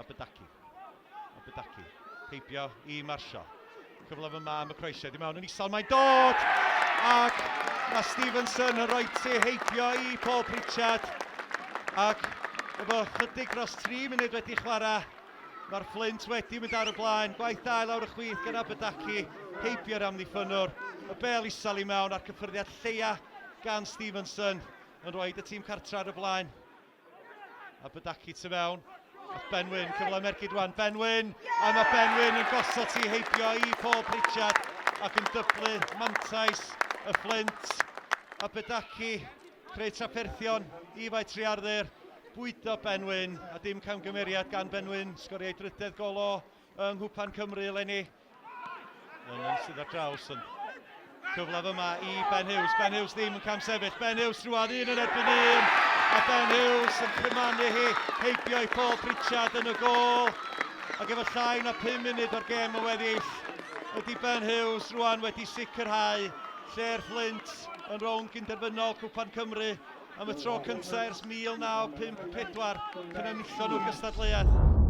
Abadaki. Heibio I Marshall. Cyfle yma am y croesiau. Di mewn yn isal mae'n dod! Ac mae Stevenson yn rhoi ti heibio I Paul Pritchard. Ac efo chydig dros 3 munud wedi chwarae. Mae'r Flint wedi mynd ar y blaen. Gwaith da lawr y chwith gan Abadaki. Heibio'r amddiffynwr. Y bel isal I mewn a'r cyffyrddiad lleia gan Stevenson yn rhoi y tîm cartra ar y blaen. Abadaki tu mewn. Ben Wyn, cyfle mergyd wan. Ben Wyn, a mae Ben Wyn yn gosod ti heibio I Paul Pritchard ac yn dyblu mantais y Flint. Abadaki, creu trafferthion I fai triarddur. Bwydo Ben Wyn a dim camgymeriad gan Ben Wyn. Sgoriau drydedd golo yng Nghwpan Cymru eleni. Yn sydd ar draws yn cyfle yma I Ben Hughes. Ben Hughes ddim yn cam sefyll. Ben Hughes rwan un yn erbyn un. A Ben Hughes yn cymanu hi heibio I Paul Pritchard yn y gol. Ac efo llai na 5 munud o'r gêm o weddill. Ydy Ben Hughes rwan wedi sicrhau lle'r Flint yn rownd gynderfynol Cwpan Cymru am y tro cyntaf ers 1954 cyn enillon nhw'r gystadleuaeth.